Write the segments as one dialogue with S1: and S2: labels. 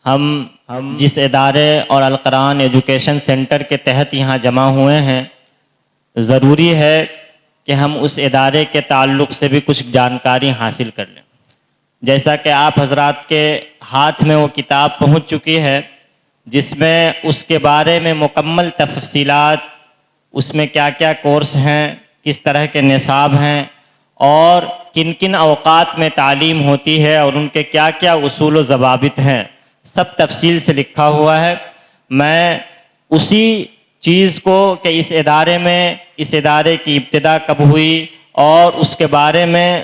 S1: ہم جس ادارے اور القرآن ایجوکیشن سینٹر کے تحت یہاں جمع ہوئے ہیں، ضروری ہے کہ ہم اس ادارے کے تعلق سے بھی کچھ جانکاری حاصل کر لیں۔ جیسا کہ آپ حضرات کے ہاتھ میں وہ کتاب پہنچ چکی ہے، جس میں اس کے بارے میں مکمل تفصیلات، اس میں کیا کیا کورس ہیں، کس طرح کے نصاب ہیں، اور کن کن اوقات میں تعلیم ہوتی ہے، اور ان کے کیا کیا اصول و ضوابط ہیں، سب تفصیل سے لکھا ہوا ہے۔ میں اسی چیز کو کہ اس ادارے کی ابتدا کب ہوئی اور اس کے بارے میں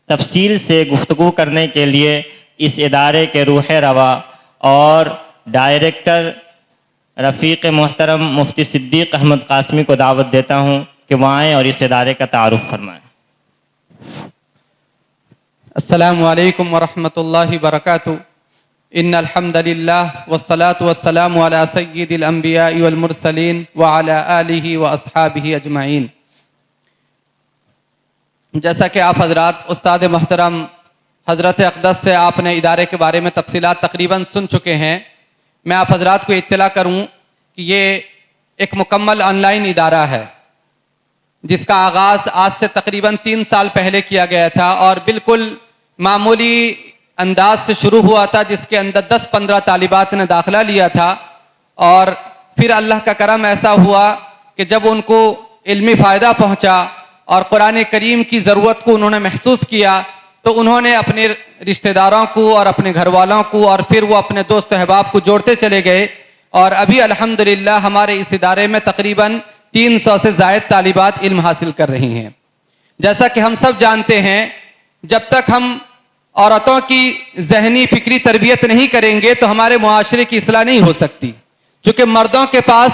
S1: تفصیل سے گفتگو کرنے کے لیے اس ادارے کے روح روا اور ڈائریکٹر رفیق محترم مفتی صدیق احمد قاسمی کو دعوت دیتا ہوں کہ وہ آئیں اور اس ادارے کا تعارف فرمائیں۔
S2: السلام علیکم ورحمۃ اللہ وبرکاتہ۔ ان الحمد للہ والصلاة والسلام علی سید الانبیاء والمرسلین وعلی آلہ واصحابہ اجمعین۔ جیسا کہ آپ حضرات استاد محترم حضرت اقدس سے آپ نے ادارے کے بارے میں تفصیلات تقریباً سن چکے ہیں، میں آپ حضرات کو اطلاع کروں کہ یہ ایک مکمل آن لائن ادارہ ہے، جس کا آغاز آج سے تقریباً 3 سال پہلے کیا گیا تھا، اور بالکل معمولی انداز سے شروع ہوا تھا، جس کے اندر 10-15 طالبات نے داخلہ لیا تھا، اور پھر اللہ کا کرم ایسا ہوا کہ جب ان کو علمی فائدہ پہنچا اور قرآن کریم کی ضرورت کو انہوں نے محسوس کیا، تو انہوں نے اپنے رشتہ داروں کو اور اپنے گھر والوں کو اور پھر وہ اپنے دوست احباب کو جوڑتے چلے گئے، اور ابھی الحمدللہ ہمارے اس ادارے میں تقریباً 300 سے زائد طالبات علم حاصل کر رہی ہیں۔ جیسا کہ ہم سب جانتے ہیں، جب تک ہم عورتوں کی ذہنی فکری تربیت نہیں کریں گے تو ہمارے معاشرے کی اصلاح نہیں ہو سکتی، چونکہ مردوں کے پاس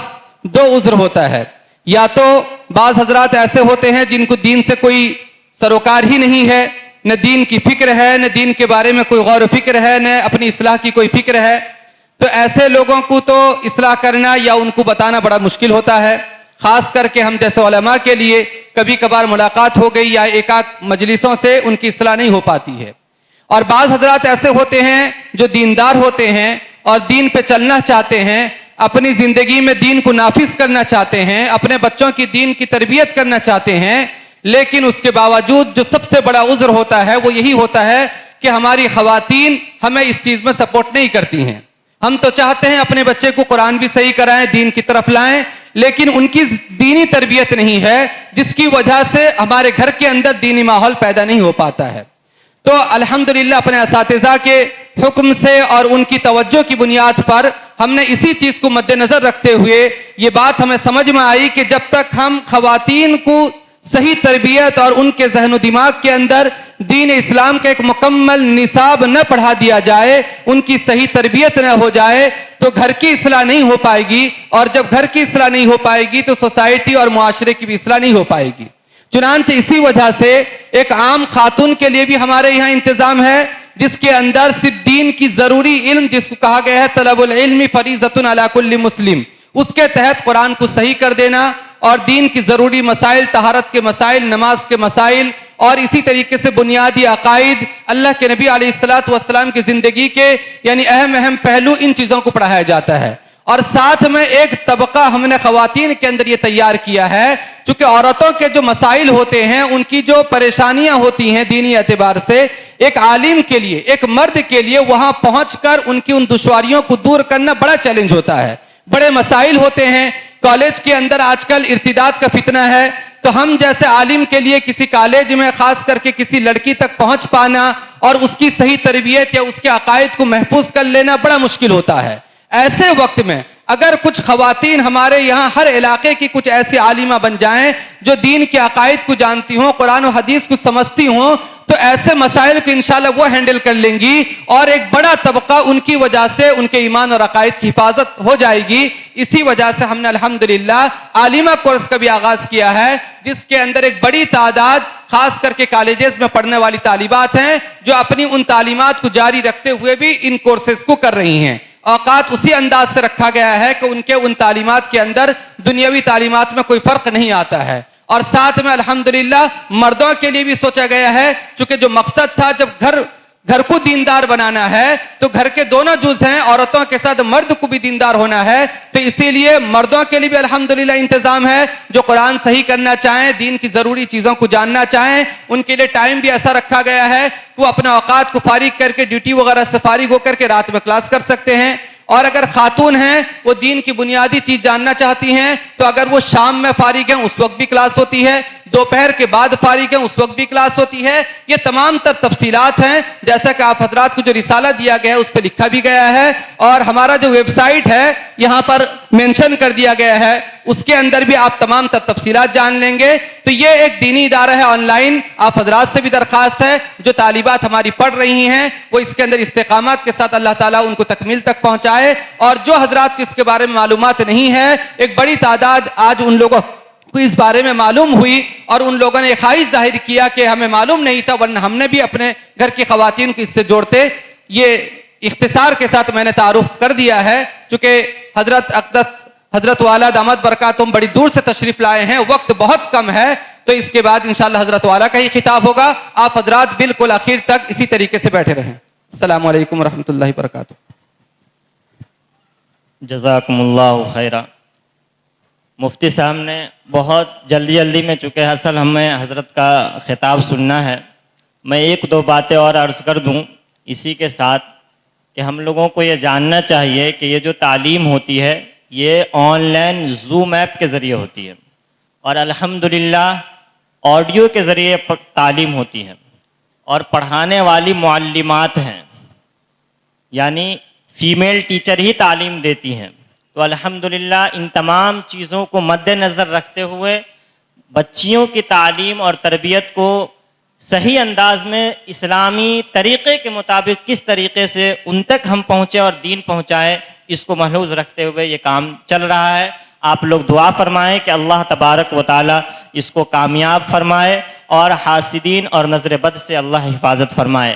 S2: 2 عذر ہوتا ہے، یا تو بعض حضرات ایسے ہوتے ہیں جن کو دین سے کوئی سروکار ہی نہیں ہے، نہ دین کی فکر ہے، نہ دین کے بارے میں کوئی غور و فکر ہے، نہ اپنی اصلاح کی کوئی فکر ہے، تو ایسے لوگوں کو تو اصلاح کرنا یا ان کو بتانا بڑا مشکل ہوتا ہے۔ خاص کر کے ہم جیسے علماء کے لیے کبھی کبھار ملاقات ہو گئی یا ایک آدھ مجلسوں سے ان کی اصلاح نہیں ہو پاتی ہے۔ اور بعض حضرات ایسے ہوتے ہیں جو دیندار ہوتے ہیں اور دین پہ چلنا چاہتے ہیں، اپنی زندگی میں دین کو نافذ کرنا چاہتے ہیں، اپنے بچوں کی دین کی تربیت کرنا چاہتے ہیں، لیکن اس کے باوجود جو سب سے بڑا عذر ہوتا ہے وہ یہی ہوتا ہے کہ ہماری خواتین ہمیں اس چیز میں سپورٹ نہیں کرتی ہیں۔ ہم تو چاہتے ہیں اپنے بچے کو قرآن بھی صحیح کرائیں، دین کی طرف لائیں، لیکن ان کی دینی تربیت نہیں ہے، جس کی وجہ سے ہمارے گھر کے اندر دینی ماحول پیدا نہیں ہو پاتا ہے۔ تو الحمدللہ اپنے اساتذہ کے حکم سے اور ان کی توجہ کی بنیاد پر ہم نے اسی چیز کو مد نظر رکھتے ہوئے یہ بات ہمیں سمجھ میں آئی کہ جب تک ہم خواتین کو صحیح تربیت اور ان کے ذہن و دماغ کے اندر دین اسلام کا ایک مکمل نصاب نہ پڑھا دیا جائے، ان کی صحیح تربیت نہ ہو جائے، تو گھر کی اصلاح نہیں ہو پائے گی، اور جب گھر کی اصلاح نہیں ہو پائے گی تو سوسائٹی اور معاشرے کی بھی اصلاح نہیں ہو پائے گی۔ چنانچہ اسی وجہ سے ایک عام خاتون کے لیے بھی ہمارے یہاں انتظام ہے، جس کے اندر صرف دین کی ضروری علم، جس کو کہا گیا ہے طلب العلم فریضۃ علی کل مسلم، اس کے تحت قرآن کو صحیح کر دینا، اور دین کی ضروری مسائل، طہارت کے مسائل، نماز کے مسائل، اور اسی طریقے سے بنیادی عقائد، اللہ کے نبی علیہ الصلوۃ والسلام کی زندگی کے یعنی اہم پہلو، ان چیزوں کو پڑھایا جاتا ہے۔ اور ساتھ میں ایک طبقہ ہم نے خواتین کے اندر یہ تیار کیا ہے، چونکہ عورتوں کے جو مسائل ہوتے ہیں، ان کی جو پریشانیاں ہوتی ہیں دینی اعتبار سے، ایک عالم کے لیے، ایک مرد کے لیے وہاں پہنچ کر ان کی ان دشواریوں کو دور کرنا بڑا چیلنج ہوتا ہے، بڑے مسائل ہوتے ہیں۔ کالج کے اندر آج کل ارتداد کا فتنہ ہے، تو ہم جیسے عالم کے لیے کسی کالج میں خاص کر کے کسی لڑکی تک پہنچ پانا اور اس کی صحیح تربیت یا اس کے عقائد کو محفوظ کر لینا بڑا مشکل ہوتا ہے۔ ایسے وقت میں اگر کچھ خواتین ہمارے یہاں ہر علاقے کی کچھ ایسی عالمہ بن جائیں جو دین کے عقائد کو جانتی ہوں، قرآن و حدیث کو سمجھتی ہوں، تو ایسے مسائل کو انشاءاللہ وہ ہینڈل کر لیں گی، اور ایک بڑا طبقہ ان کی وجہ سے ان کے ایمان اور عقائد کی حفاظت ہو جائے گی۔ اسی وجہ سے ہم نے الحمدللہ عالمہ کورس کا بھی آغاز کیا ہے، جس کے اندر ایک بڑی تعداد خاص کر کے کالجز میں پڑھنے والی طالبات ہیں جو اپنی ان تعلیمات کو جاری رکھتے ہوئے بھی ان کورسز کو کر رہی ہیں۔ اوقات اسی انداز سے رکھا گیا ہے کہ ان کے ان تعلیمات کے اندر دنیاوی تعلیمات میں کوئی فرق نہیں آتا ہے، اور ساتھ میں الحمدللہ مردوں کے لیے بھی سوچا گیا ہے، چونکہ جو مقصد تھا جب گھر گھر کو دیندار بنانا ہے تو گھر کے دونوں جز ہیں، عورتوں کے ساتھ مرد کو بھی دیندار ہونا ہے، تو اسی لیے مردوں کے لیے بھی الحمدللہ انتظام ہے، جو قرآن صحیح کرنا چاہیں، دین کی ضروری چیزوں کو جاننا چاہیں، ان کے لیے ٹائم بھی ایسا رکھا گیا ہے کہ وہ اپنے اوقات کو فارغ کر کے ڈیوٹی وغیرہ سے فارغ ہو کر کے رات میں کلاس کر سکتے ہیں۔ اور اگر خاتون ہیں وہ دین کی بنیادی چیز جاننا چاہتی ہیں تو اگر وہ شام میں فارغ ہیں اس وقت بھی کلاس ہوتی ہے، دوپہر کے بعد فارغ ہیں اس وقت بھی کلاس ہوتی ہے۔ یہ تمام تر تفصیلات ہیں، جیسا کہ آپ حضرات کو جو رسالہ دیا گیا ہے اس پہ لکھا بھی گیا ہے، اور ہمارا جو ویب سائٹ ہے یہاں پر مینشن کر دیا گیا ہے، اس کے اندر بھی آپ تمام تر تفصیلات جان لیں گے۔ تو یہ ایک دینی ادارہ ہے آن لائن، آپ حضرات سے بھی درخواست ہے جو طالبات ہماری پڑھ رہی ہیں وہ اس کے اندر استقامت کے ساتھ اللہ تعالیٰ ان کو تکمیل تک پہنچائے، اور جو حضرات کو اس کے بارے میں معلومات نہیں ہے، ایک بڑی تعداد آج ان لوگوں کو اس بارے میں معلوم ہوئی اور ان لوگوں نے خواہش ظاہر کیا کہ ہمیں معلوم نہیں تھا، ورنہ ہم نے بھی اپنے گھر کی خواتین کو اس سے جوڑتے۔ یہ اختصار کے ساتھ میں نے تعارف کر دیا ہے، چونکہ حضرت اقدس حضرت والا دامت برکاتہم بڑی دور سے تشریف لائے ہیں، وقت بہت کم ہے، تو اس کے بعد انشاءاللہ حضرت والا کا ہی خطاب ہوگا۔ آپ حضرات بالکل آخر تک اسی طریقے سے بیٹھے رہیں۔ السلام علیکم ورحمۃ اللہ وبرکاتہ۔
S1: جزاکم اللہ خیرہ۔ مفتی صاحب نے بہت جلدی میں، چونکہ اصل ہمیں حضرت کا خطاب سننا ہے، میں ایک دو باتیں اور عرض کر دوں اسی کے ساتھ، کہ ہم لوگوں کو یہ جاننا چاہیے کہ یہ جو تعلیم ہوتی ہے یہ آن لائن زوم ایپ کے ذریعے ہوتی ہے، اور الحمدللہ آڈیو کے ذریعے تعلیم ہوتی ہے، اور پڑھانے والی معلمات ہیں، یعنی فیمیل ٹیچر ہی تعلیم دیتی ہیں۔ تو الحمدللہ ان تمام چیزوں کو مد نظر رکھتے ہوئے بچیوں کی تعلیم اور تربیت کو صحیح انداز میں اسلامی طریقے کے مطابق کس طریقے سے ان تک ہم پہنچے اور دین پہنچائے، اس کو ملحوظ رکھتے ہوئے یہ کام چل رہا ہے۔ آپ لوگ دعا فرمائیں کہ اللہ تبارک و تعالی اس کو کامیاب فرمائے اور حاسدین اور نظر بد سے اللہ حفاظت فرمائے۔